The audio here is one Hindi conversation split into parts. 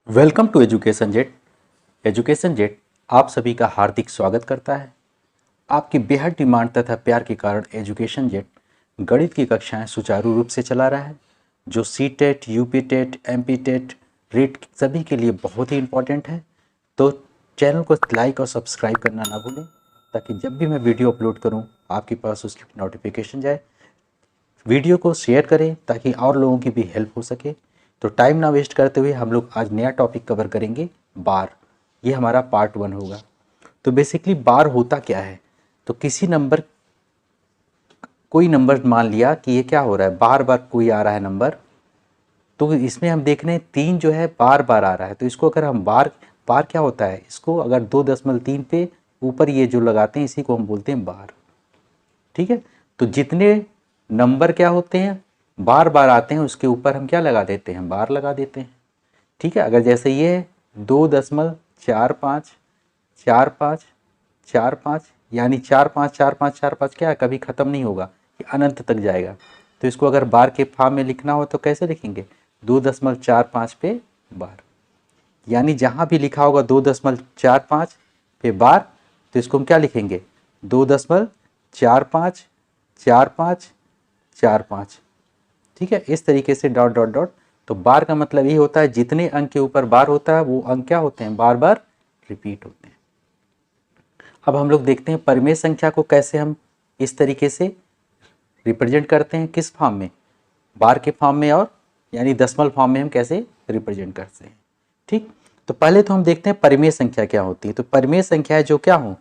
Welcome to Education Jet. Education Jet आप सभी का हार्दिक स्वागत करता है। आपकी बेहद डिमांड तथा प्यार के कारण एजुकेशन जेट गणित की कक्षाएं सुचारू रूप से चला रहा है, जो C TET, UP TET, MP TET, REET सभी के लिए बहुत ही इम्पोर्टेंट है। तो चैनल को लाइक और सब्सक्राइब करना ना भूलें, ताकि जब भी मैं वीडियो अपलोड करूं आपके पास उसकी नोटिफिकेशन जाए। वीडियो को शेयर करें ताकि और लोगों की भी हेल्प हो सके। तो टाइम ना वेस्ट करते हुए हम लोग आज नया टॉपिक कवर करेंगे, बार। ये हमारा पार्ट 1 होगा। तो बेसिकली बार होता क्या है? तो कोई नंबर मान लिया कि ये क्या हो रहा है, बार बार कोई आ रहा है नंबर। तो इसमें हम देख रहे हैं 3 जो है बार बार आ रहा है। तो इसको अगर हम बार बार क्या होता है, इसको अगर 2.3 पे ऊपर ये जो लगाते हैं इसी को हम बोलते हैं बार। ठीक है। तो जितने नंबर क्या होते हैं बार बार आते हैं उसके ऊपर हम क्या लगा देते हैं, बार लगा देते हैं। ठीक है। अगर जैसे ये है 2.45 45 45, यानी 45 45 45 क्या है, कभी ख़त्म नहीं होगा, ये अनंत तक जाएगा। तो इसको अगर बार के फॉर्म में लिखना हो तो कैसे लिखेंगे, 2.45 पे बार। यानी जहाँ भी लिखा होगा 2.45 पे बार, तो इसको हम क्या लिखेंगे, 2.45 45 45। ठीक है। इस तरीके से डॉट डॉट डॉट। तो बार का मतलब ये होता है जितने अंक के ऊपर बार होता है वो अंक क्या होते हैं, बार बार रिपीट होते हैं। अब हम लोग देखते हैं परिमेय संख्या को कैसे हम इस तरीके से रिप्रेजेंट करते हैं, किस फॉर्म में, बार के फॉर्म में, और यानी दशमलव फॉर्म में हम कैसे रिप्रेजेंट करते हैं। ठीक। तो पहले तो हम देखते हैं परिमेय संख्या क्या होती है। तो परिमेय संख्या जो क्या हो,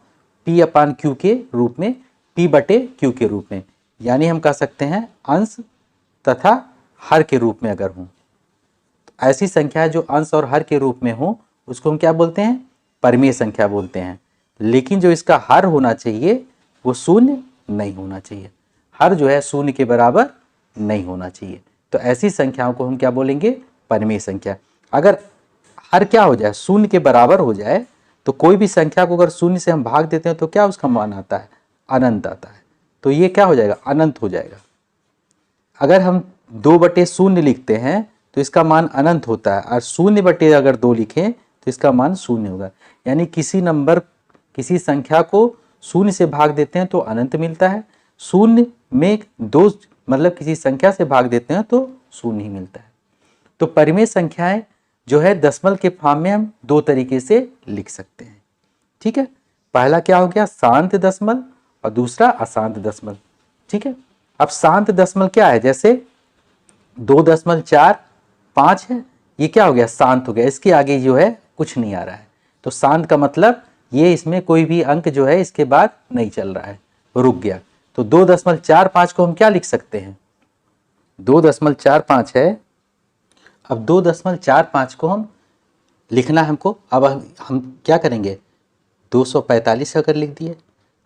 P/Q के रूप में, P/Q के रूप में, यानी हम कह सकते हैं अंश तथा हर के रूप में अगर हों। तो ऐसी संख्या जो अंश और हर के रूप में हो उसको हम क्या बोलते हैं, परिमेय संख्या बोलते हैं। लेकिन जो इसका हर होना चाहिए वो शून्य नहीं होना चाहिए। हर जो है शून्य के बराबर नहीं होना चाहिए। तो ऐसी संख्याओं को हम क्या बोलेंगे, परिमेय संख्या। अगर हर क्या हो जाए, शून्य के बराबर हो जाए, तो कोई भी संख्या को अगर शून्य से हम भाग देते हैं तो क्या उसका मान आता है, अनंत आता है। तो ये क्या हो जाएगा, अनंत हो जाएगा। अगर हम 2/0 लिखते हैं तो इसका मान अनंत होता है, और 0 अगर 2 लिखें तो इसका मान शून्य होगा। यानी किसी संख्या को शून्य से भाग देते हैं तो अनंत मिलता है, शून्य में 2 मतलब किसी संख्या से भाग देते हैं तो शून्य ही मिलता है। तो परिमेय संख्याएं जो है दशमलव के फॉर्म में हम 2 तरीके से लिख सकते हैं। ठीक है। पहला क्या हो गया, शांत दशमलव, और दूसरा अशांत दशमलव। ठीक है। अब शांत दशमलव क्या है, जैसे 2.45 है, ये क्या हो गया, शांत हो गया, इसके आगे जो है कुछ नहीं आ रहा है। तो शांत का मतलब ये इसमें कोई भी अंक जो है इसके बाद नहीं चल रहा है, रुक गया। तो 2.45 को हम क्या लिख सकते हैं, 2.45 है। अब 2.45 को हम लिखना हमको, अब हम क्या करेंगे, 245 अगर लिख दिए।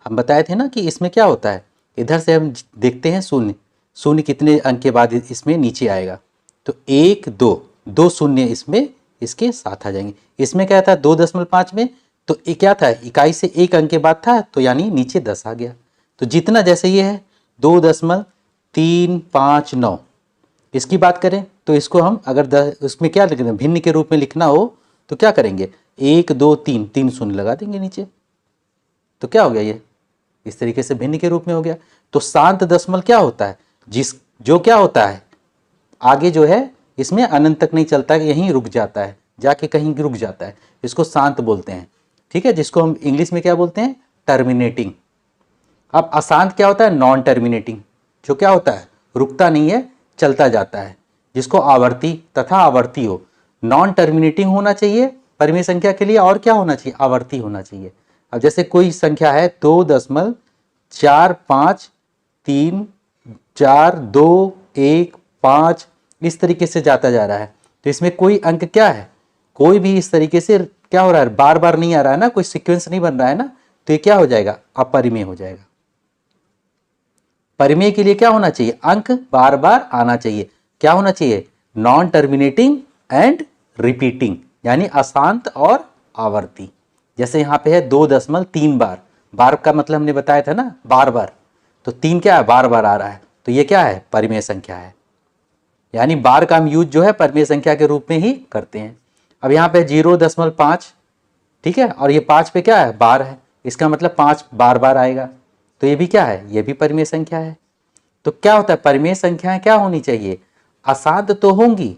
हम बताए थे ना कि इसमें क्या होता है, इधर से हम देखते हैं शून्य, शून्य कितने अंक के बाद इसमें नीचे आएगा, तो 1 2 2 शून्य इसमें इसके साथ आ जाएंगे। इसमें क्या था 2.5 में, तो ये क्या था, इकाई से 1 अंक के बाद था, तो यानी नीचे 10 आ गया। तो जितना जैसे ये है 2.359, इसकी बात करें तो इसको हम अगर उसमें क्या लिखना, भिन्न के रूप में लिखना हो तो क्या करेंगे, 1 2 3 3 शून्य लगा देंगे नीचे। तो क्या हो गया, ये इस तरीके से भिन्न के रूप में हो गया। तो शांत दशमलव क्या होता है, जो क्या होता है आगे जो है इसमें अनंत तक नहीं चलता है, यहीं रुक जाता है, जाके कहीं रुक जाता है, इसको शांत बोलते हैं। ठीक है। जिसको हम इंग्लिश में क्या बोलते हैं, टर्मिनेटिंग। अब अशांत क्या होता है, नॉन टर्मिनेटिंग, जो क्या होता है रुकता नहीं है, चलता जाता है, जिसको आवर्ती तथा आवर्ती हो। नॉन टर्मिनेटिंग होना चाहिए परिमेय संख्या के लिए, और क्या होना चाहिए, आवर्ती होना चाहिए। अब जैसे कोई संख्या है 2.45 3 4 2 1 5, इस तरीके से जाता जा रहा है। तो इसमें कोई अंक क्या है, कोई भी इस तरीके से क्या हो रहा है, बार बार नहीं आ रहा है ना, कोई सीक्वेंस नहीं बन रहा है ना, तो ये क्या हो जाएगा, अपरिमेय हो जाएगा। परिमेय के लिए क्या होना चाहिए, अंक बार बार आना चाहिए। क्या होना चाहिए, नॉन टर्मिनेटिंग एंड रिपीटिंग, यानी अशांत और आवर्ती। जैसे यहाँ पे है 2.3 बार, बार का मतलब हमने बताया था ना बार बार, तो 3 क्या है, बार बार आ रहा है, तो ये क्या है, परिमेय संख्या है। यानी बार का हम यूज जो है परिमेय संख्या के रूप में ही करते हैं। अब यहाँ पे 0.5, ठीक है, और ये 5 पे क्या है, बार है, इसका मतलब 5 बार बार आएगा, तो ये भी क्या है, ये भी परिमेय संख्या है। तो क्या होता है, परिमेय संख्याएं क्या होनी चाहिए, असाध्य तो होंगी,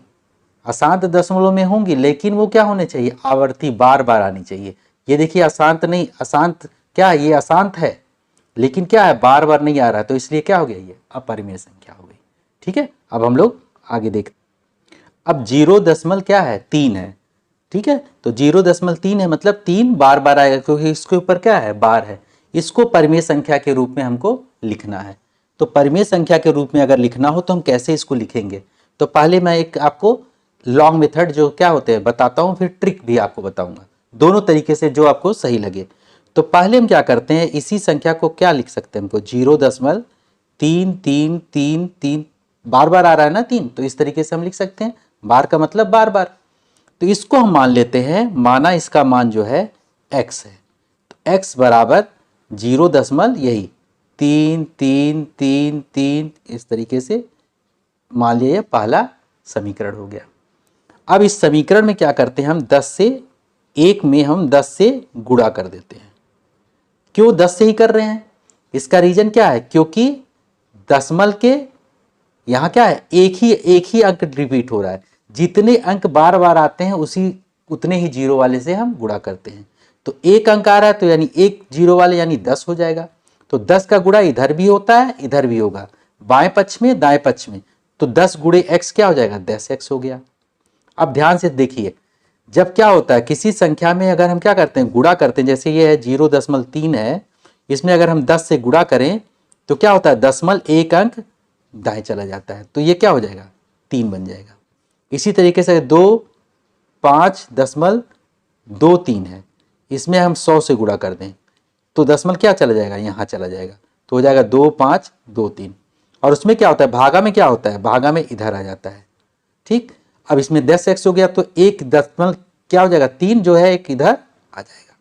अशांत दशमलव में होंगी, लेकिन वो क्या होने चाहिए, आवर्ती, बार बार आनी चाहिए। ये देखिए अशांत नहीं, अशांत क्या है, ये अशांत है लेकिन क्या है, बार बार नहीं आ रहा, तो इसलिए क्या हो गया, ये अपरिमेय संख्या हो गई। ठीक है, अब हम लोग आगे देखते। अब 0.3 है, ठीक है, तो 0.3 है मतलब 3 बार बार आएगा, क्योंकि इसके ऊपर क्या है, बार है। इसको परिमेय संख्या के रूप में हमको लिखना है। तो परिमेय संख्या के रूप में अगर लिखना हो तो हम कैसे इसको लिखेंगे, तो पहले मैं एक आपको लॉन्ग मेथड जो क्या होते हैं बताता हूं, फिर ट्रिक भी आपको बताऊंगा, दोनों तरीके से जो आपको सही लगे। तो पहले हम क्या करते हैं, इसी संख्या को क्या लिख सकते हैं, हमको 0.33333 बार बार आ रहा है ना 3, तो इस तरीके से हम लिख सकते हैं, बार का मतलब बार बार। तो इसको हम मान लेते हैं, माना इसका मान जो है x है, तो x बराबर 0.33333 इस तरीके से मान लिया, पहला समीकरण हो गया। अब इस समीकरण में क्या करते हैं हम, 10 से 1 में हम 10 से गुणा कर देते हैं। क्यों 10 से ही कर रहे हैं, इसका रीजन क्या है, क्योंकि दशमलव के यहां क्या है, एक ही अंक रिपीट हो रहा है, जितने अंक बार बार आते हैं उतने ही जीरो वाले से हम गुणा करते हैं। तो एक अंक आ रहा है तो यानी एक जीरो वाले यानी 10 हो जाएगा, तो 10 का गुणा इधर भी होता है इधर भी होगा, बाएं पक्ष में दाएं पक्ष में, तो 10 गुणे x क्या हो जाएगा, 10x हो गया। अब ध्यान से देखिए, जब क्या होता है किसी संख्या में अगर हम क्या करते हैं, गुणा करते हैं, जैसे ये है 0.3 है, इसमें अगर हम 10 से गुणा करें तो क्या होता है, दशमलव एक अंक दाएं चला जाता है, तो ये क्या हो जाएगा, 3 बन जाएगा। इसी तरीके से 2.5.23 है, इसमें हम 100 से गुणा कर दें तो दशमलव क्या चला जाएगा, यहाँ चला जाएगा, तो हो जाएगा 2.523। और उसमें क्या होता है, भागा में क्या होता है, भागा में इधर आ जाता है। ठीक, अब इसमें 10x हो गया तो एक दशमलव क्या हो जाएगा, 3 जो है एक इधर आ जाएगा।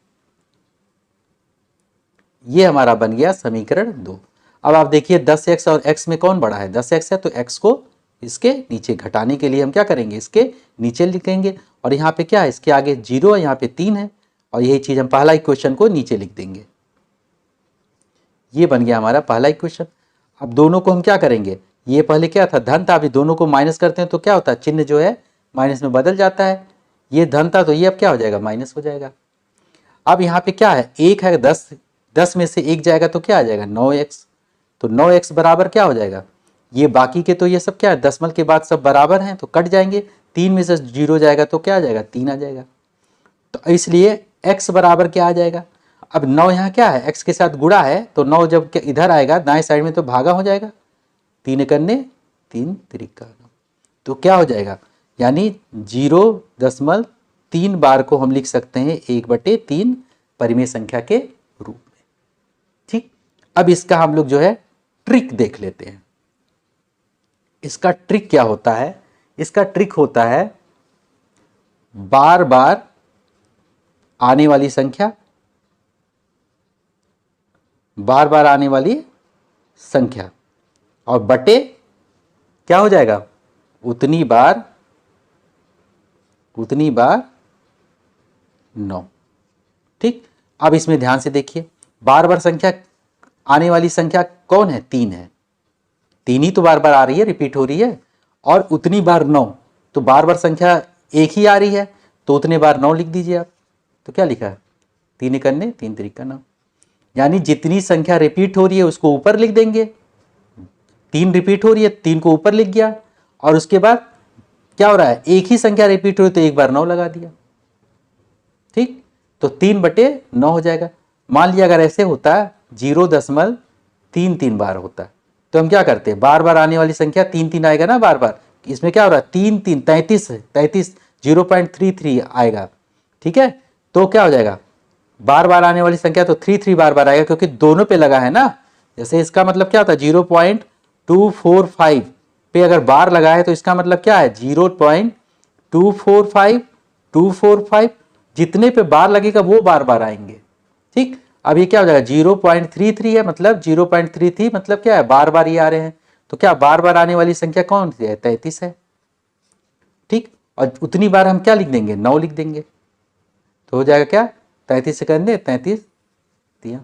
ये हमारा बन गया समीकरण 2। अब आप देखिए 10x और x में कौन बड़ा है, 10x है, तो x को इसके नीचे घटाने के लिए हम क्या करेंगे, इसके नीचे लिखेंगे, और यहाँ पे क्या है, इसके आगे 0 है, यहाँ पे 3 है, और यही चीज हम पहला इक्वेशन को नीचे लिख देंगे। ये बन गया हमारा पहला इक्वेशन। अब दोनों को हम क्या करेंगे, ये पहले क्या था, धन था, अभी दोनों को माइनस करते हैं तो क्या होता है, चिन्ह जो है माइनस में बदल जाता है, ये धन था तो ये अब क्या हो जाएगा, माइनस हो जाएगा। अब यहाँ पे क्या है, 1 है, 10 में से 1 जाएगा तो क्या आ जाएगा, 9x, तो 9x बराबर क्या हो जाएगा, ये बाकी के तो ये सब क्या है, दशमलव के बाद सब बराबर हैं तो कट जाएंगे, 3 में से 0 जाएगा तो क्या आ जाएगा, 3 आ जाएगा, तो इसलिए x बराबर क्या आ जाएगा। अब 9 यहाँ क्या है, x के साथ गुणा है, तो 9 जब इधर आएगा दाएं साइड में तो भागा हो जाएगा, 3 करने 3 त्रिका 9, तो क्या हो जाएगा, यानी 0.3 बार को हम लिख सकते हैं 1/3 परिमेय संख्या के रूप में। ठीक, अब इसका हम लोग जो है ट्रिक देख लेते हैं। इसका ट्रिक क्या होता है, इसका ट्रिक होता है बार बार आने वाली संख्या, बार बार आने वाली संख्या, और बटे क्या हो जाएगा, उतनी बार 9। ठीक, अब इसमें ध्यान से देखिए, बार बार संख्या आने वाली संख्या कौन है, 3 है, 3 ही तो बार बार आ रही है, रिपीट हो रही है, और उतनी बार 9, तो बार बार संख्या एक ही आ रही है तो उतने बार 9 लिख दीजिए आप। तो क्या लिखा है, 3 करने 3 त्रिका 9, यानी जितनी संख्या रिपीट हो रही है उसको ऊपर लिख देंगे, 3 रिपीट हो रही है 3 को ऊपर लिख गया, और उसके बाद क्या हो रहा है, एक ही संख्या रिपीट हो रही तो एक बार 9 लगा दिया। ठीक, तो 3/9 हो जाएगा। मान लिया अगर ऐसे होता है 0.33 बार होता है तो हम क्या करते हैं, बार बार आने वाली संख्या 3 आएगा ना बार बार, इसमें क्या हो रहा है 3 33 0.33 आएगा। ठीक है, तो क्या हो जाएगा, बार बार आने वाली संख्या तो 3 बार बार आएगा, क्योंकि दोनों पे लगा है ना, जैसे इसका मतलब क्या होता है 0.245 पे अगर बार लगा है तो इसका मतलब क्या है 0.245 जितने पे बार लगेगा वो बार बार आएंगे। ठीक, अब ये क्या हो जाएगा 0.33 है, मतलब 0.33 मतलब क्या है, बार बार ये आ रहे हैं, तो क्या बार बार आने वाली संख्या कौन सी है, 33 है। ठीक, और उतनी बार हम क्या लिख देंगे, 9 लिख देंगे, तो हो जाएगा क्या 33 से करने 33 दिया।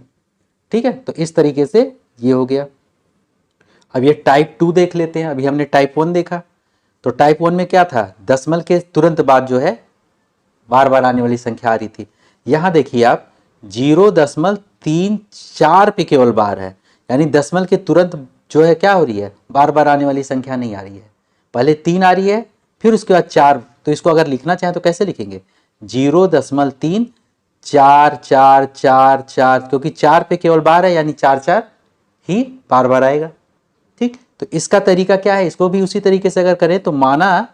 ठीक है, तो इस तरीके से ये हो गया। अब ये टाइप 2 देख लेते हैं। अभी हमने टाइप 1 देखा, तो टाइप 1 में क्या था, दशमलव के तुरंत बाद जो है बार बार आने वाली संख्या आ रही थी। यहाँ देखिए आप 0.34 पे केवल बार है, यानी दशमलव के तुरंत जो है क्या हो रही है, बार बार आने वाली संख्या नहीं आ रही है। पहले 3 आ रही है, फिर उसके बाद 4, तो इसको अगर लिखना चाहें तो कैसे लिखेंगे, 0.344444, क्योंकि 4 पे केवल बार है, यानी 4 ही बार बार आएगा। ठीक, तो इसका तरीका क्या है, इसको भी उसी तरीके से अगर करें तो माना,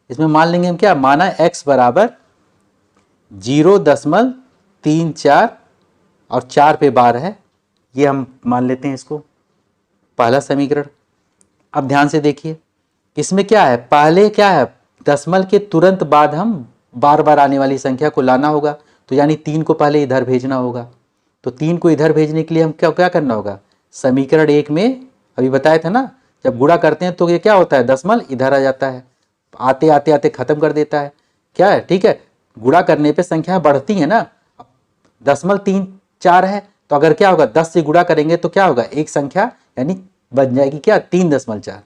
इसमें मान लेंगे हम क्या, माना x बराबर 0.34 और 4 पे बार है, ये हम मान लेते हैं इसको पहला समीकरण। अब ध्यान से देखिए, इसमें क्या है, पहले क्या है, दशमलव के तुरंत बाद हम बार बार आने वाली संख्या को लाना होगा, तो यानी 3 को पहले इधर भेजना होगा। तो 3 को इधर भेजने के लिए हम क्या क्या करना होगा, समीकरण 1 में अभी बताया था ना, जब गुणा करते हैं तो ये क्या होता है, दशमलव इधर आ जाता है, आते आते आते खत्म कर देता है, क्या है, ठीक है, गुणा करने पे संख्या बढ़ती है ना। 0.34 है, तो अगर क्या होगा 10 से गुणा करेंगे तो क्या होगा, एक संख्या यानी बन जाएगी क्या 3.4,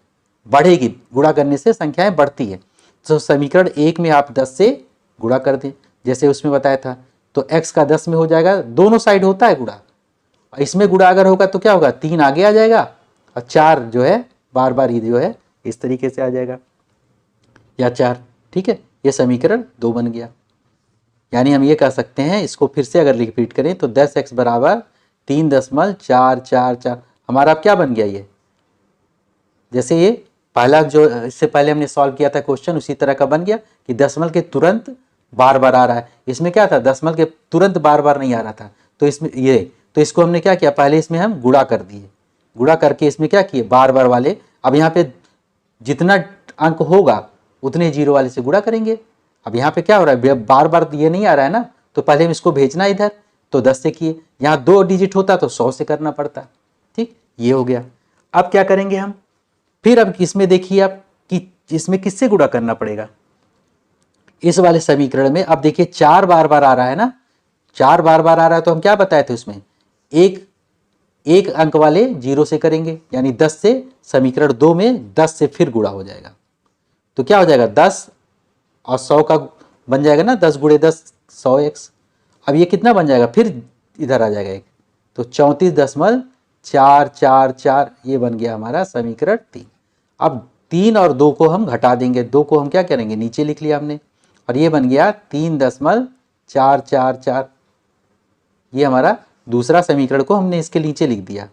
बढ़ेगी, गुणा करने से संख्याएं बढ़ती है। तो समीकरण 1 में आप 10 से गुणा कर दें, जैसे उसमें बताया था, तो x का 10 में हो जाएगा, दोनों साइड होता है गुणा, इसमें गुणा अगर होगा तो क्या होगा, 3 आगे आ जाएगा और 4 जो है बार बार ये जो है इस तरीके से आ जाएगा, या 4। ठीक है, ये समीकरण 2 बन गया। यानी हम ये कह सकते हैं, इसको फिर से अगर रिपीट करें तो 10x बराबर 3.444, हमारा अब क्या बन गया, ये जैसे ये पहला जो इससे पहले हमने सॉल्व किया था क्वेश्चन, उसी तरह का बन गया कि दशमलव के तुरंत बार बार आ रहा है। इसमें क्या था, दशमलव के तुरंत बार बार नहीं आ रहा था, तो इसमें ये, तो इसको हमने क्या किया, पहले इसमें हम गुणा कर दिए, गुणा करके इसमें क्या किए, बार बार वाले, अब यहाँ पे जितना अंक होगा उतने जीरो वाले से गुणा करेंगे। अब यहाँ पे क्या हो रहा है, बार बार ये नहीं आ रहा है ना, तो पहले हम इसको भेजना इधर, तो 10 से किए, यहाँ 2 डिजिट होता तो 100 से करना पड़ता। ठीक, ये हो गया। अब क्या करेंगे हम, फिर अब इसमें देखिए आप कि इसमें किससे गुणा करना पड़ेगा, इस वाले समीकरण में। अब देखिए 4 बार बार आ रहा है ना, 4 बार बार आ रहा है, तो हम क्या बताए थे उसमें, एक अंक वाले 0 से करेंगे, यानी 10 से, समीकरण 2 में 10 से फिर गुणा हो जाएगा, तो क्या हो जाएगा 10 और 100 का बन जाएगा ना, 10 × 10 100x। अब ये कितना बन जाएगा, फिर इधर आ जाएगा एक, तो 34.444, ये बन गया हमारा समीकरण 3। अब 3 और 2 को हम घटा देंगे, 2 को हम क्या करेंगे, नीचे लिख लिया हमने, और ये बन गया 3.444, ये हमारा दूसरा समीकरण को हमने इसके नीचे लिख दिया।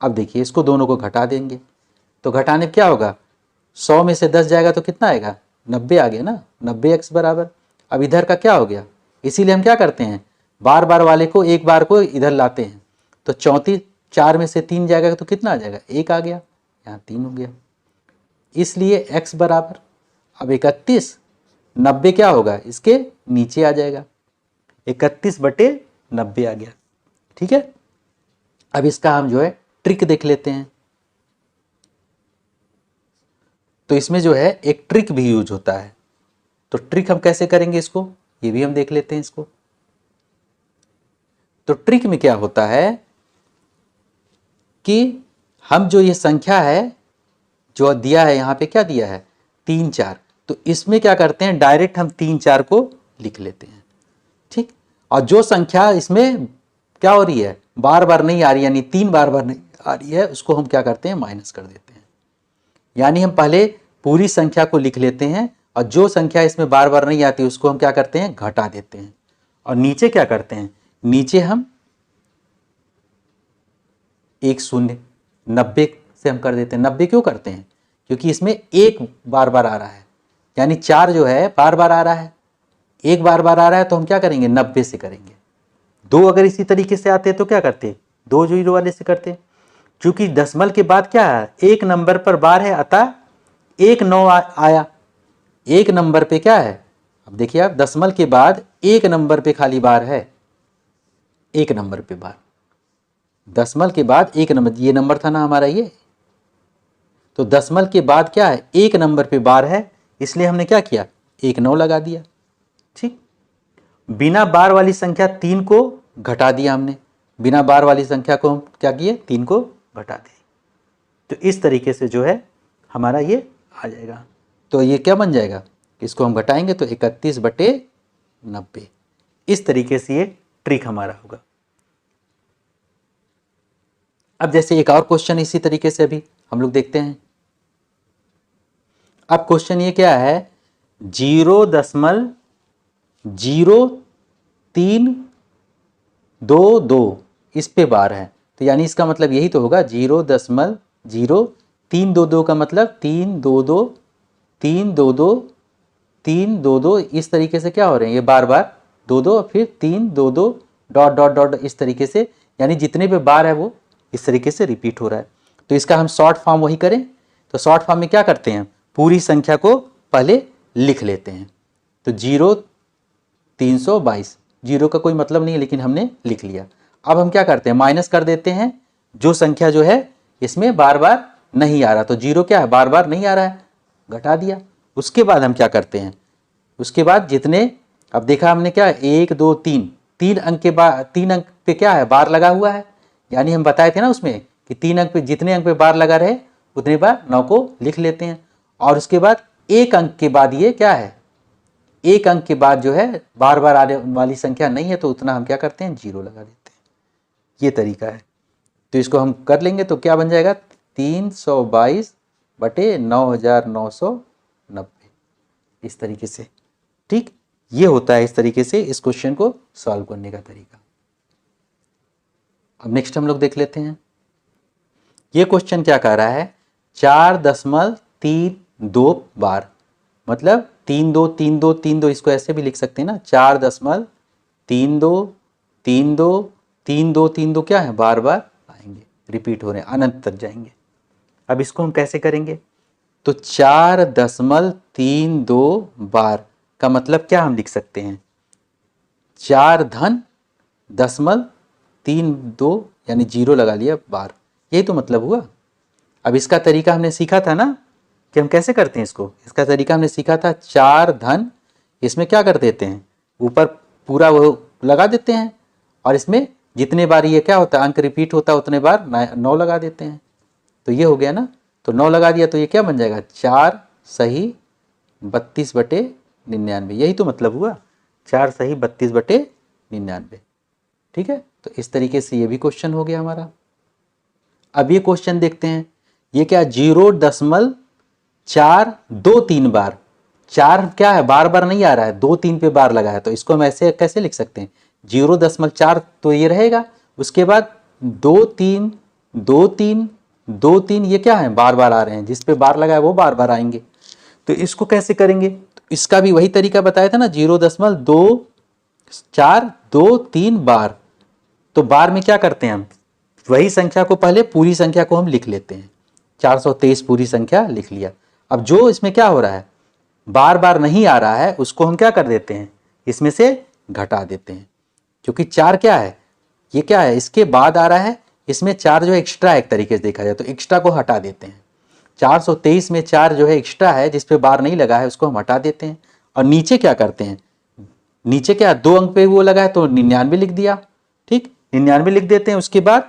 अब देखिए इसको दोनों को घटा देंगे, तो घटाने क्या होगा, 100 में से 10 जाएगा तो कितना आएगा, 90 आ गया ना, 90x बराबर। अब इधर का क्या हो गया, इसीलिए हम क्या करते हैं, बार बार वाले को एक बार को इधर लाते हैं, तो 34, 4 में से 3 जाएगा तो कितना आ जाएगा, 1 आ गया, यहाँ 3 हो गया, इसलिए x बराबर, अब 31, 90 क्या होगा, इसके नीचे आ जाएगा, 31/90 आ गया। ठीक है, अब इसका हम जो है ट्रिक देख लेते हैं। तो इसमें जो है एक ट्रिक भी यूज होता है, तो ट्रिक हम कैसे करेंगे इसको, ये भी हम देख लेते हैं इसको। तो ट्रिक में क्या होता है कि हम जो ये संख्या है जो दिया है, यहाँ पे क्या दिया है 3 4, तो इसमें क्या करते हैं, डायरेक्ट हम 3 4 को लिख लेते हैं। ठीक, और जो संख्या इसमें क्या हो रही है, बार बार नहीं आ रही, यानी 3 बार बार नहीं आ रही है, उसको हम क्या करते हैं, माइनस कर देते हैं। यानी हम पहले पूरी संख्या को लिख लेते हैं, और जो संख्या इसमें बार बार नहीं आती उसको हम क्या करते हैं, घटा देते हैं। और नीचे क्या करते हैं, नीचे हम 1 0 90 से हम कर देते हैं। 90 क्यों करते हैं, क्योंकि इसमें 1 बार बार आ रहा है, यानी 4 जो है बार बार आ रहा है, 1 बार बार आ रहा है, तो हम क्या करेंगे, 90 से करेंगे। 2 अगर इसी तरीके से आते तो क्या करते, 2 जीरो वाले से करते। चूंकि दशमलव के बाद क्या है, 1 नंबर पर बार है, अतः 1 9 आया, 1 नंबर पे क्या है, अब देखिए आप दशमलव के बाद 1 नंबर पे खाली बार है, 1 नंबर पे बार, दशमलव के बाद 1 नंबर, ये नंबर था ना हमारा ये, तो दशमलव के बाद क्या है, 1 नंबर पे बार है, इसलिए हमने क्या किया, एक 9 लगा दिया। ठीक, बिना बार वाली संख्या 3 को घटा दिया हमने, बिना बार वाली संख्या को हम क्या किए, 3 को घटा दिए। तो इस तरीके से जो है हमारा ये आ जाएगा। तो ये क्या बन जाएगा, इसको हम घटाएंगे तो 31/90। इस तरीके से ये ट्रिक हमारा होगा। अब जैसे एक और क्वेश्चन इसी तरीके से अभी हम लोग देखते हैं। अब क्वेश्चन ये क्या है, 0.0322 इस पे बार है, तो यानी इसका मतलब यही तो होगा 0.0322 का मतलब 322 इस तरीके से क्या हो रहे हैं, ये बार बार 2 फिर 3 2 डॉट डॉट डॉट इस तरीके से, यानी जितने पे बार है वो इस तरीके से रिपीट हो रहा है। तो इसका हम शॉर्ट फॉर्म वही करें, तो शॉर्ट फॉर्म में क्या करते हैं, पूरी संख्या को पहले लिख लेते हैं। तो 0.322, जीरो का कोई मतलब नहीं है लेकिन हमने लिख लिया। अब हम क्या करते हैं, माइनस कर देते हैं जो संख्या जो है इसमें बार बार नहीं आ रहा, तो जीरो क्या है, बार बार नहीं आ रहा है, घटा दिया। उसके बाद हम क्या करते हैं, उसके बाद जितने, अब देखा हमने क्या, 1 2 3, 3 अंक के बाद 3 अंक पे क्या है, बार लगा हुआ है, यानी हम बताए थे ना उसमें कि 3 अंक पे जितने अंक पे बार लगा रहे उतने बार 9 को लिख लेते हैं। और उसके बाद 1 अंक के बाद ये क्या है, 1 अंक के बाद जो है बार बार आने वाली संख्या नहीं है, तो उतना हम क्या करते हैं, 0 लगा देते हैं। ये तरीका है। तो इसको हम कर लेंगे तो क्या बन जाएगा, 322/9990 इस तरीके से। ठीक, ये होता है इस तरीके से इस क्वेश्चन को सॉल्व करने का तरीका। अब नेक्स्ट हम लोग देख लेते हैं। ये क्वेश्चन क्या कह रहा है, 4.32 बार, मतलब 323232, इसको ऐसे भी लिख सकते हैं ना, 4.323232 क्या है, बार बार आएंगे, रिपीट हो रहे हैं, अनंत तक जाएंगे। अब इसको हम कैसे करेंगे, तो 4.32 बार का मतलब क्या हम लिख सकते हैं, 4.32 यानी 0 लगा लिया बार, यही तो मतलब हुआ। अब इसका तरीका हमने सीखा था ना कि हम कैसे करते हैं इसको, इसका तरीका हमने सीखा था, 4 धन, इसमें क्या कर देते हैं, ऊपर पूरा वो लगा देते हैं, और इसमें जितने बार ये क्या होता है, अंक रिपीट होता है उतने बार 9 लगा देते हैं। तो ये हो गया ना, तो 9 लगा दिया तो ये क्या बन जाएगा, 4 सही 32/99, यही तो मतलब हुआ, 4 सही 32/99। ठीक है, तो इस तरीके से ये भी क्वेश्चन हो गया हमारा। अब ये क्वेश्चन देखते हैं, ये क्या, 0.423 बार, 4 क्या है, बार बार नहीं आ रहा है, 2 3 पे बार लगा है, तो इसको हम ऐसे कैसे लिख सकते हैं, 0.4 तो ये रहेगा, उसके बाद 2 3 2 3 2 3, ये क्या है, बार बार आ रहे हैं, जिस पे बार लगा है वो बार बार आएंगे। तो इसको कैसे करेंगे, तो इसका भी वही तरीका बताया था ना, 0.2423 बार। तो बार में क्या करते हैं हम, वही संख्या को पहले पूरी संख्या को हम लिख लेते हैं, 423 पूरी संख्या लिख लिया। अब जो इसमें क्या हो रहा है, बार बार नहीं आ रहा है, उसको हम क्या कर देते हैं, इसमें से घटा देते हैं, क्योंकि 4 क्या है, ये क्या है, इसके बाद आ रहा है, इसमें 4 जो है एक्स्ट्रा है, एक तरीके से देखा जाए तो एक्स्ट्रा को हटा देते हैं। 423 में 4 जो है एक्स्ट्रा है, जिस पे बार नहीं लगा है उसको हम हटा देते हैं। और नीचे क्या करते हैं, नीचे क्या 2 अंक पे वो लगा है तो 99 लिख दिया। ठीक, 99 लिख देते हैं, उसके बाद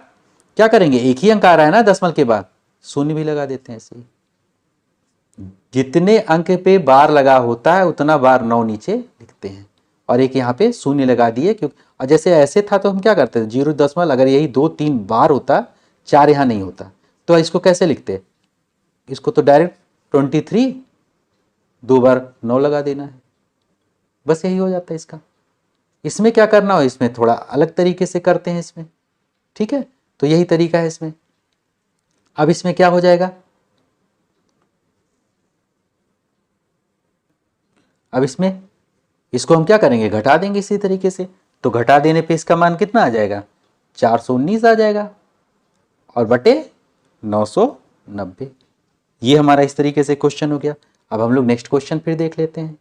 क्या करेंगे, एक ही अंक आ रहा है ना दशमलव के बाद, 0 भी लगा देते हैं। ऐसे ही जितने अंक पे बार लगा होता है उतना बार 9 नीचे लिखते हैं, और एक यहाँ पे 0 लगा दिए, क्योंकि और जैसे ऐसे था तो हम क्या करते थे, 0 दशमलव अगर यही 2 3 बार होता, 4 यहाँ नहीं होता, तो इसको कैसे लिखते, इसको तो डायरेक्ट 23 2 बार 9 लगा देना है, बस यही हो जाता है इसका। इसमें क्या करना हो, इसमें थोड़ा अलग तरीके से करते हैं इसमें। ठीक है, तो यही तरीका है इसमें। अब इसमें क्या हो जाएगा, अब इसमें इसको हम क्या करेंगे, घटा देंगे इसी तरीके से। तो घटा देने पे इसका मान कितना आ जाएगा, 419 आ जाएगा, और बटे 990। ये हमारा इस तरीके से क्वेश्चन हो गया। अब हम लोग नेक्स्ट क्वेश्चन फिर देख लेते हैं।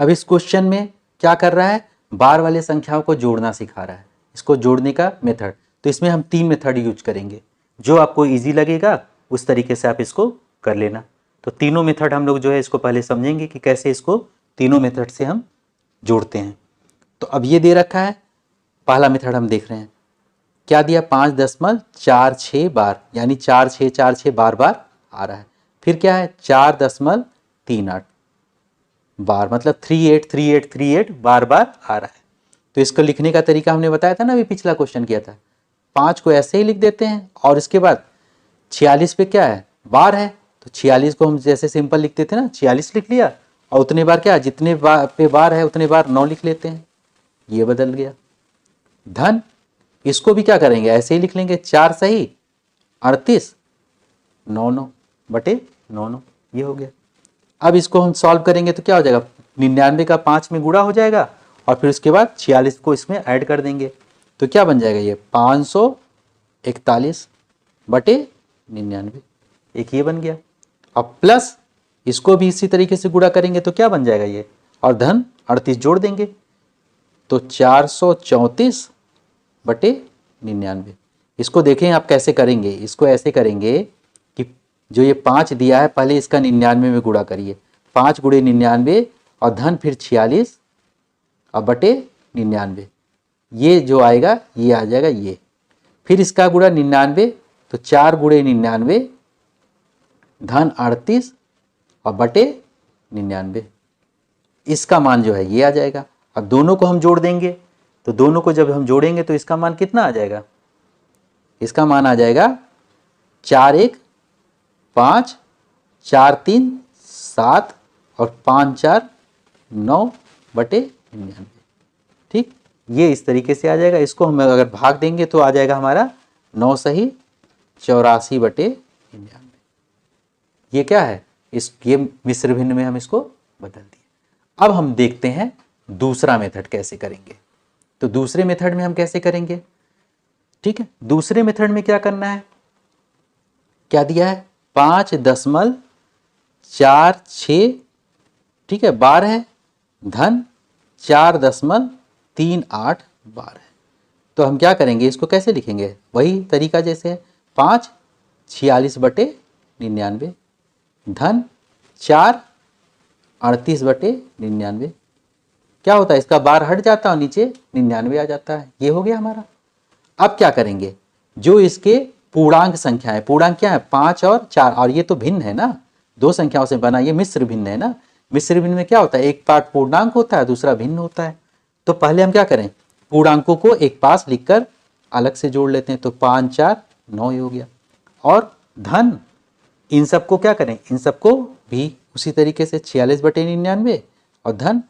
अब इस क्वेश्चन में क्या कर रहा है, बार वाले संख्याओं को जोड़ना सिखा रहा है, इसको जोड़ने का मेथड। तो इसमें हम 3 मेथड यूज करेंगे, जो आपको इजी लगेगा उस तरीके से आप इसको कर लेना। तो तीनों मेथड हम लोग जो है इसको पहले समझेंगे कि कैसे इसको तीनों मेथड से हम जोड़ते हैं। तो अब ये दे रखा है, पहला मेथड हम देख रहे हैं, क्या दिया 5.46 बार, यानी 4 6 बार बार आ रहा है। फिर क्या है 4.38 बार, मतलब 383838 बार बार आ रहा है। तो इसको लिखने का तरीका हमने बताया था ना, अभी पिछला क्वेश्चन किया था। 5 को ऐसे ही लिख देते हैं और इसके बाद 46 पे क्या है बार है, तो 46 को हम जैसे सिंपल लिखते थे ना, 46 लिख लिया और उतने बार क्या, जितने बार पे बार है उतने बार 9 लिख लेते हैं, ये बदल गया। धन, इसको भी क्या करेंगे, ऐसे ही लिख लेंगे, 4 सही 38 9 9 बटे 9 9, ये हो गया। अब इसको हम सॉल्व करेंगे तो क्या हो जाएगा, 99 का 5 में गुणा हो जाएगा और फिर उसके बाद 46 को इसमें ऐड कर देंगे, तो क्या बन जाएगा ये 541 बटे 99, एक ये बन गया। अब प्लस इसको भी इसी तरीके से गुणा करेंगे तो क्या बन जाएगा ये, और धन 38 जोड़ देंगे तो 434 बटे 99। इसको देखें आप कैसे करेंगे, इसको ऐसे करेंगे कि जो ये 5 दिया है पहले इसका 99 में गुणा करिए, 5 गुणे 99 और धन फिर 46 और बटे 99, ये जो आएगा ये आ जाएगा ये। फिर इसका गुणा 99, तो 4 गुणे 99 धन 38 और बटे 99, इसका मान जो है ये आ जाएगा। अब दोनों को हम जोड़ देंगे, तो दोनों को जब हम जोड़ेंगे तो इसका मान कितना आ जाएगा, इसका मान आ जाएगा 4 1 5 4 3 7 और 5 4 9 बटे 99। ठीक, ये इस तरीके से आ जाएगा। इसको हम अगर भाग देंगे तो आ जाएगा हमारा 9 सही 84 बटे 99। ये क्या है, इस ये मिश्र भिन्न में हम इसको बदल दिए। अब हम देखते हैं दूसरा मेथड कैसे करेंगे। तो दूसरे मेथड में हम कैसे करेंगे, ठीक है। दूसरे मेथड में क्या करना है, क्या दिया है 5.46, ठीक है, बार है, धन 4.38 बार है। तो हम क्या करेंगे, इसको कैसे लिखेंगे, वही तरीका जैसे है, 5 46 बटे 99 धन 4 38 बटे 99। क्या होता है, इसका बार हट जाता है और नीचे 99 आ जाता है, ये हो गया हमारा। अब क्या करेंगे, जो इसके पूर्णांक संख्या है, पूर्णांक क्या है 5 और 4, और ये तो भिन्न है ना, दो संख्याओं से बना, ये मिश्र भिन्न है ना। मिश्र भिन्न में क्या होता है, एक पार्ट पूर्णांक होता है दूसरा भिन्न होता है। तो पहले हम क्या करें, पूर्णांकों को एक पास लिखकर अलग से जोड़ लेते हैं, तो 5 4 9 हो गया। और धन, इन सबको क्या करें, इन सबको भी उसी तरीके से 46 बटे 99 और धन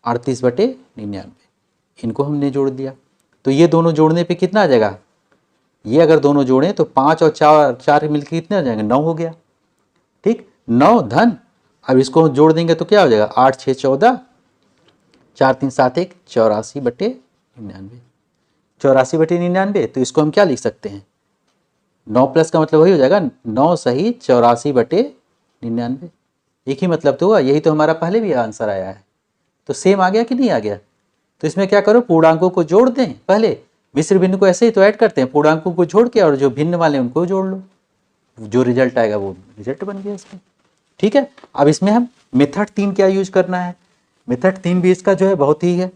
38 बटे 99, इनको हमने जोड़ दिया। तो ये दोनों जोड़ने पे कितना आ जाएगा, ये अगर दोनों जोड़ें तो 5 और 4 मिलकर कितने आ जाएंगे, 9 हो गया। ठीक, 9 धन, अब इसको जोड़ देंगे तो क्या हो जाएगा, 8 6 14 4 3 7 1 84 बटे 99, 84 बटे 99। तो इसको हम क्या लिख सकते हैं, 9 प्लस का मतलब वही हो जाएगा 9 सही 84 बटे 99, एक ही मतलब तो हुआ, यही तो हमारा पहले भी आंसर आया है। तो सेम आ गया कि नहीं आ गया। तो इसमें क्या करो, पूर्णांकों को जोड़ दें, पहले मिश्र भिन्न को ऐसे ही तो ऐड करते हैं, पूर्णांकों को जोड़ के और जो भिन्न वाले उनको जोड़ लो, जो रिजल्ट आएगा वो रिजल्ट बन गया इसमें। ठीक है, अब इसमें हम मेथड 3 क्या यूज करना है, मेथड 3 भी इसका जो है बहुत ही है,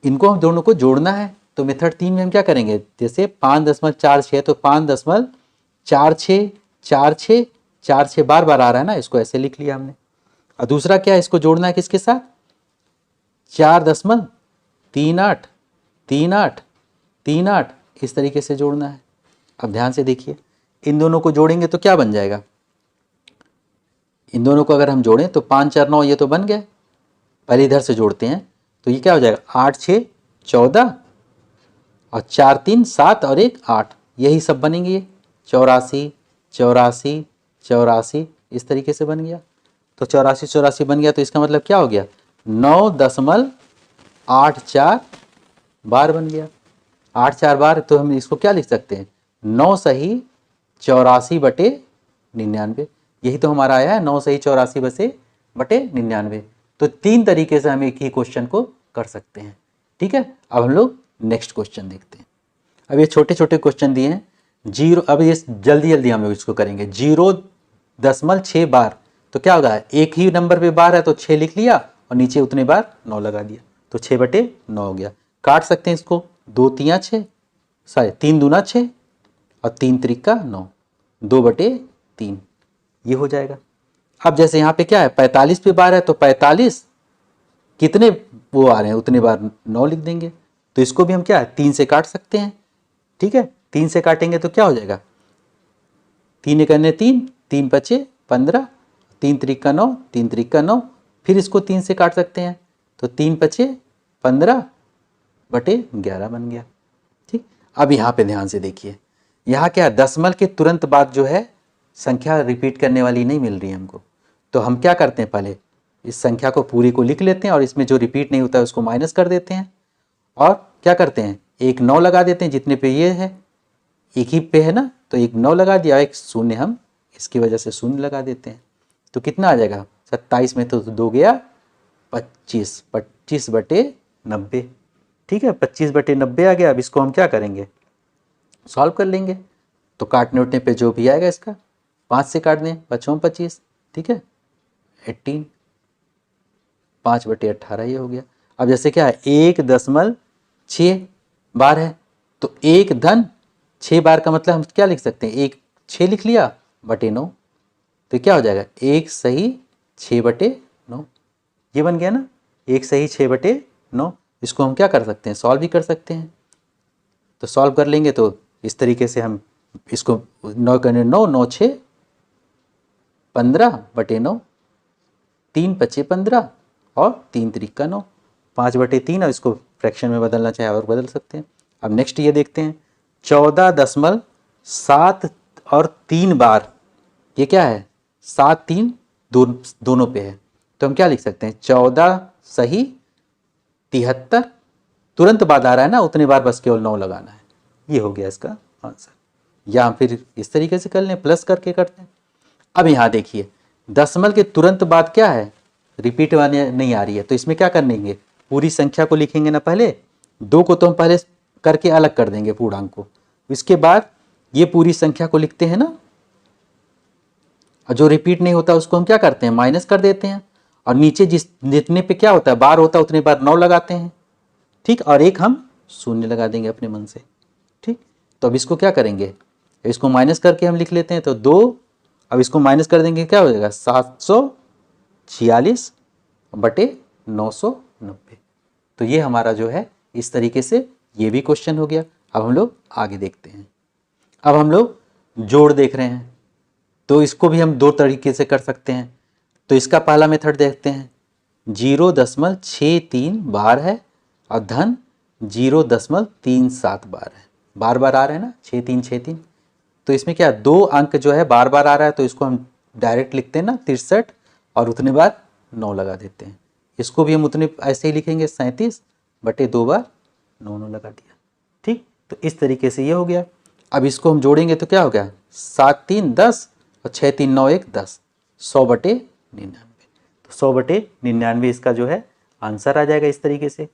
इनको हम दोनों को जोड़ना है। तो मेथड 3 में हम क्या करेंगे, जैसे 5.46 तो 5.46 बार बार आ रहा है ना, इसको ऐसे लिख लिया हमने। और दूसरा क्या है, इसको जोड़ना है किसके साथ, 4.38 इस तरीके से जोड़ना है। अब ध्यान से देखिए, इन दोनों को जोड़ेंगे तो क्या बन जाएगा, इन दोनों को अगर हम जोड़ें तो 5 4 9 ये तो बन गए। पहले इधर से जोड़ते हैं तो ये क्या हो जाएगा, 8 6 14 और 4 3 7 और 1 8, यही सब बनेंगे, ये 84 84 84 इस तरीके से बन गया। तो 84 84 बन गया, तो इसका मतलब क्या हो गया, 9.84 बार बन गया। 8 4 बार, तो हम इसको क्या लिख सकते हैं, 9 सही 84 बटे 99, यही तो हमारा आया है 9 सही 84 बटे 99। तो 3 तरीके से हम एक ही क्वेश्चन को कर सकते हैं। ठीक है, अब हम लोग नेक्स्ट क्वेश्चन देखते हैं। अब ये छोटे छोटे क्वेश्चन दिए हैं, जीरो, अब ये जल्दी जल्दी हम लोग इसको करेंगे। 0.6 बार, तो क्या होगा, एक ही नंबर पे बार है तो 6 लिख लिया और नीचे उतने बार 9 लगा दिया, तो 6/9 हो गया। काट सकते हैं इसको, 2 तिया 6, सॉरी 3 दूना 6 और 3 त्रिका 9, 2/3 ये हो जाएगा। अब जैसे यहाँ पे क्या है 45 पे बार है तो 45 कितने वो आ रहे हैं उतने बार 9 लिख देंगे। तो इसको भी हम क्या है 3 से काट सकते हैं, ठीक है। 3 से काटेंगे तो क्या हो जाएगा, 3 एकन्ने 3, 3 पचे 15, 3 त्रिका 9, 3 त्रिका 9, फिर इसको 3 से काट सकते हैं तो 3 पचे 15/11 बन गया, ठीक। अब यहाँ पे ध्यान से देखिए, यहाँ क्या दशमलव के तुरंत बाद जो है संख्या रिपीट करने वाली नहीं मिल रही है हमको, तो हम क्या करते हैं पहले इस संख्या को पूरी को लिख लेते हैं और इसमें जो रिपीट नहीं होता है उसको माइनस कर देते हैं और क्या करते हैं एक 9 लगा देते हैं जितने पे ये है, एक ही पे है ना तो एक 9 लगा दिया, एक शून्य हम इसकी वजह से शून्य लगा देते हैं, तो कितना आ जाएगा 27 में तो 2 गया 25, 25/90, ठीक है 25/90 आ गया। अब इसको हम क्या करेंगे सॉल्व कर लेंगे, तो काटने उठने पे जो भी आएगा इसका 5 से काट दें, 5 25, ठीक है 18, 5/18 ये हो गया। अब जैसे क्या है 1.6 बार है तो 1 धन 6 बार का मतलब हम क्या लिख सकते हैं, 1 6 लिख लिया बटे 9, तो क्या हो जाएगा 1 सही 6/9, ये बन गया ना 1 सही 6/9। इसको हम क्या कर सकते हैं सॉल्व भी कर सकते हैं, तो सॉल्व कर लेंगे तो इस तरीके से हम इसको 9 करने 9, 9 6 15/9, 3 पचे 15 और 3 त्रिका 9, 5/3। अब इसको फ्रैक्शन में बदलना चाहे और बदल सकते हैं। अब नेक्स्ट ये देखते हैं 14.7 और 3 बार, ये क्या है 7 3 दोनों पे है, तो हम क्या लिख सकते हैं 14 सही 73, तुरंत बाद आ रहा है ना उतने बार बस केवल 9 लगाना है, ये हो गया इसका आंसर। या फिर इस तरीके से कर लें प्लस करके करते हैं। अब यहाँ देखिए दशमलव के तुरंत बाद क्या है रिपीट वाली नहीं आ रही है, तो इसमें क्या करेंगे पूरी संख्या को लिखेंगे ना, पहले 2 को तो हम पहले करके अलग कर देंगे पूर्णांक को, इसके बाद ये पूरी संख्या को लिखते हैं ना, और जो रिपीट नहीं होता उसको हम क्या करते हैं माइनस कर देते हैं, और नीचे जितने पे क्या होता है बार होता है उतने बार 9 लगाते हैं, ठीक, और एक हम शून्य लगा देंगे अपने मन से, ठीक। तो अब इसको क्या करेंगे, इसको माइनस करके हम लिख लेते हैं तो 2, अब इसको माइनस कर देंगे क्या हो जाएगा 746/990, तो ये हमारा जो है इस तरीके से ये भी क्वेश्चन हो गया। अब हम लोग आगे देखते हैं, अब हम लोग जोड़ देख रहे हैं, तो इसको भी हम 2 तरीके से कर सकते हैं। तो इसका पहला मेथड देखते हैं, 0.63 बार है और धन 0.37 बार है, बार बार आ रहे हैं ना 6 3, तो इसमें क्या 2 अंक जो है बार बार आ रहा है तो इसको हम डायरेक्ट लिखते हैं ना 63 और उतने बार 9 लगा देते हैं। इसको भी हम उतने ऐसे ही लिखेंगे 37/2 बार 9 लगा दिया, ठीक। तो इस तरीके से ये हो गया। अब इसको हम जोड़ेंगे तो क्या हो गया 7 3 10 और 6 3 9 1 10, 100/99, तो 100/99 इसका जो है आंसर आ जाएगा। इस तरीके से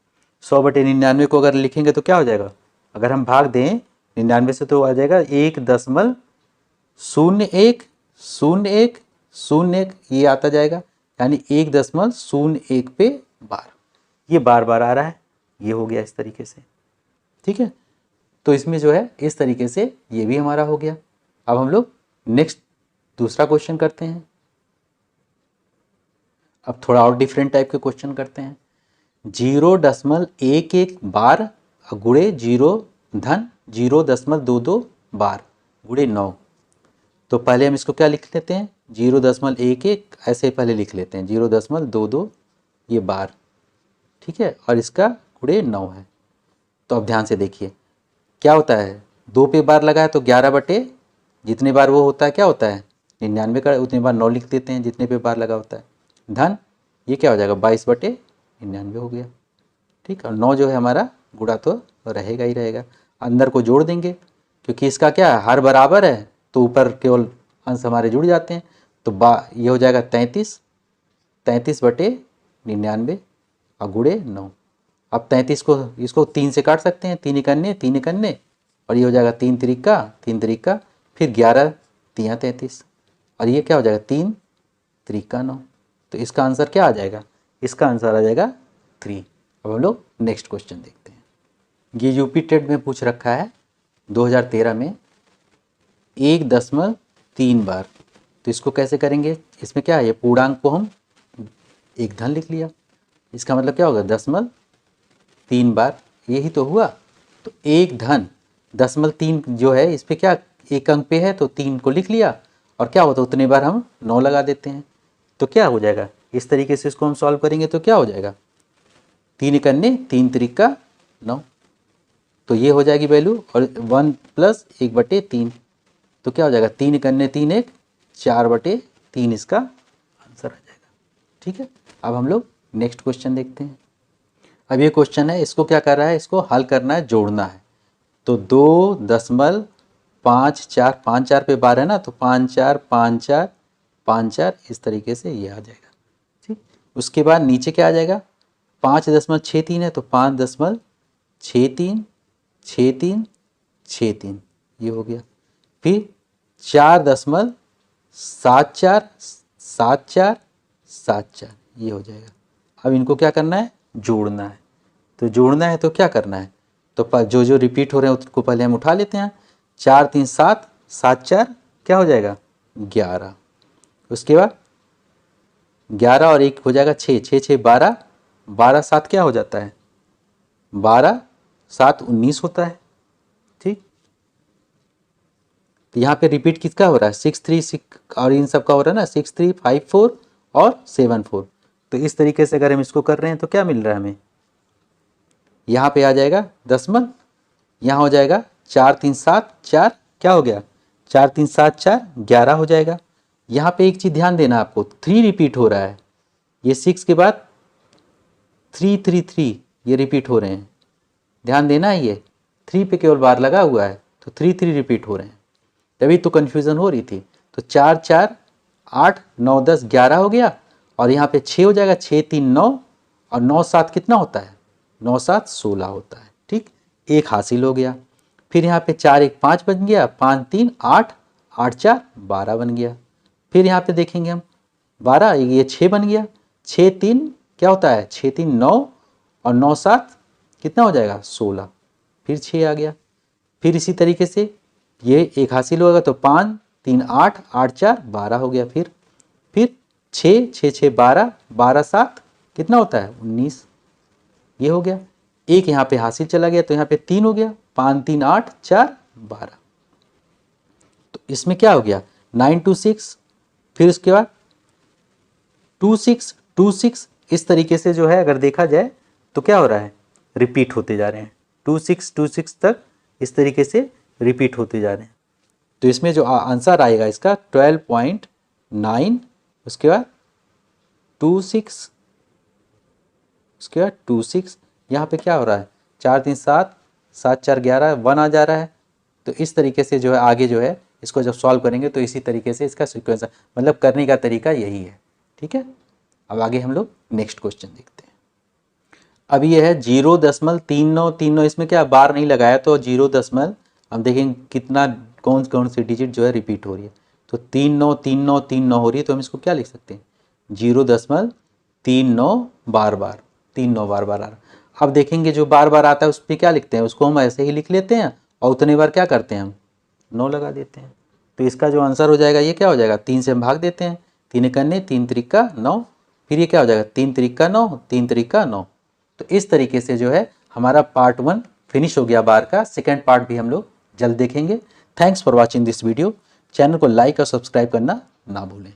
100/99 को अगर लिखेंगे तो क्या हो जाएगा, अगर हम भाग दें 99 से तो आ जाएगा 1.010101, ये आता जाएगा, यानी 1.01 पे बार, ये बार बार आ रहा है, ये हो गया इस तरीके से, ठीक है। तो इसमें जो है इस तरीके से ये भी हमारा हो गया। अब हम लोग नेक्स्ट दूसरा क्वेश्चन करते हैं। अब थोड़ा और डिफरेंट टाइप के क्वेश्चन करते हैं। 0.11 बार गुणे 0 धन 0.22 बार गुणे 9, तो पहले हम इसको क्या लिख लेते हैं 0.11 ऐसे पहले लिख लेते हैं 0.22 ये बार, ठीक है, और इसका गुणे 9 है। तो अब ध्यान से देखिए क्या होता है 2 पे बार लगा है तो 11 जितने बार वो होता है क्या होता है 99 का उतने बार 9 लिख देते हैं जितने पे बार लगा होता है, धन ये क्या हो जाएगा 22/99 हो गया, ठीक। और 9 जो है हमारा गुणा तो रहेगा ही रहेगा, अंदर को जोड़ देंगे क्योंकि इसका क्या है हर बराबर है तो ऊपर केवल अंश हमारे जुड़ जाते हैं, तो ये हो जाएगा 33/99 और गुणे 9। अब 33 को इसको 3 से काट सकते हैं, 3 इकन्ने और ये हो जाएगा 3 त्रिका फिर 11 तिया 33 और ये क्या हो जाएगा 3 3 9। तो इसका आंसर क्या आ जाएगा? इसका आंसर आ जाएगा 3। अब हम लोग नेक्स्ट क्वेश्चन देखते हैं। ये यूपी टेट में पूछ रखा है 2013 में 1.3 बार। तो इसको कैसे करेंगे? इसमें क्या है, ये पूर्णांक को हम एक धन लिख लिया, इसका मतलब क्या होगा 0.3 बार, यही तो हुआ। तो 1 धन 0.3 जो है इस पर क्या एक अंक पे है तो 3 को लिख लिया, और क्या होता है उतने बार हम 9 लगा देते हैं। तो क्या हो जाएगा, इस तरीके से इसको हम सॉल्व करेंगे तो क्या हो जाएगा, 3 एकन्ने 3 त्रिका 9। तो ये हो जाएगी वैल्यू, और 1 + 1/3। तो क्या हो जाएगा 3 एकन्ने 3 1 4/3 इसका आंसर आ जाएगा। ठीक है, अब हम लोग नेक्स्ट क्वेश्चन देखते हैं। अब ये क्वेश्चन है, इसको क्या कर रहा है, इसको हल करना है, जोड़ना है। तो 2.54 5 4 पे बार है ना, तो 5 4 5 4 5 4 इस तरीके से ये आ जाएगा। ठीक, उसके बाद नीचे क्या आ जाएगा, 5.63 है तो 5.63 6 3 6 3 ये हो गया। फिर 4.74 7 4 7 4 7 4 ये हो जाएगा। अब इनको क्या करना है, जोड़ना है। तो जोड़ना है तो क्या करना है, तो जो जो रिपीट हो रहे हैं उसको पहले हम उठा लेते हैं। 4 3 7 7 4 क्या हो जाएगा 11। उसके बाद 11 और 1 हो जाएगा 6 6 6 12 12 7 क्या हो जाता है 12 7 19 होता है। ठीक, तो यहाँ पे रिपीट किसका हो रहा है 6 3 6 और इन सब का हो रहा है ना 6 3 5 4 और 7 4। तो इस तरीके से अगर हम इसको कर रहे हैं तो क्या मिल रहा है हमें, यहाँ पे आ जाएगा दशमलव, यहाँ हो जाएगा 4 3 7 4 क्या हो गया 4 3 7 4 11 हो जाएगा। यहाँ पे एक चीज़ ध्यान देना आपको, 3 रिपीट हो रहा है, ये 6 के बाद 3 3 3 ये रिपीट हो रहे हैं, ध्यान देना है। ये 3 पे केवल बार लगा हुआ है तो 3 3 रिपीट हो रहे हैं, तभी तो कन्फ्यूज़न हो रही थी। तो 4 4 8 9 10 11 हो गया, और यहाँ पे 6 हो जाएगा 6 3 9 और 9 7 कितना होता है 9 7 16 होता है। ठीक, एक हासिल हो गया। फिर यहाँ पे 4 1 5 बन गया, 5 3 8 8 4 12 बन गया। फिर यहाँ पे देखेंगे हम 12 ये 6 बन गया, 6 3 क्या होता है 6 3 9 और 9 7 कितना हो जाएगा 16, फिर 6 आ गया। फिर इसी तरीके से ये एक हासिल होगा तो 5 3 8 8 4 12 हो गया। फिर 6 6 6 12 12 7 कितना होता है 19 ये हो गया। एक यहाँ पे हासिल चला गया तो यहाँ पे 3 हो गया, 5 3 8 4 12। तो इसमें क्या हो गया 9 2 6, फिर उसके बाद 2 6 2 6 इस तरीके से जो है अगर देखा जाए तो क्या हो रहा है रिपीट होते जा रहे हैं, 2 6 तक इस तरीके से रिपीट होते जा रहे हैं। तो इसमें जो आंसर आएगा इसका 12.9, उसके बाद 2 6, उसके बाद 2 6, यहाँ पे क्या हो रहा है 4 3 7 7 4 11 1 आ जा रहा है। तो इस तरीके से जो है आगे जो है इसको जब सॉल्व करेंगे तो इसी तरीके से इसका सीक्वेंस मतलब करने का तरीका यही है। ठीक है, अब आगे हम लोग नेक्स्ट क्वेश्चन देखते हैं। अब ये है 0.3939, इसमें क्या बार नहीं लगाया तो 0. हम देखेंगे कितना कौन सी डिजिट जो है रिपीट हो रही है। तो 3 9 3 9 3 9 हो रही है, तो हम इसको क्या लिख सकते हैं 0.39 बार बार 3 9 बार बार आ रहा। अब देखेंगे जो बार बार आता है उस पर क्या लिखते हैं, उसको हम ऐसे ही लिख लेते हैं और उतने बार क्या करते हैं हम 9 लगा देते हैं। तो इसका जो आंसर हो जाएगा ये क्या हो जाएगा 3 से हम भाग देते हैं, 3 एकन्ने 3 त्रिका 9, फिर ये क्या हो जाएगा 3 त्रिका 9 3 त्रिका 9। तो इस तरीके से जो है हमारा पार्ट 1 फिनिश हो गया बार का। सेकेंड पार्ट भी हम लोग जल्द देखेंगे। Thanks for watching this video. Channel को लाइक और सब्सक्राइब करना ना भूलें।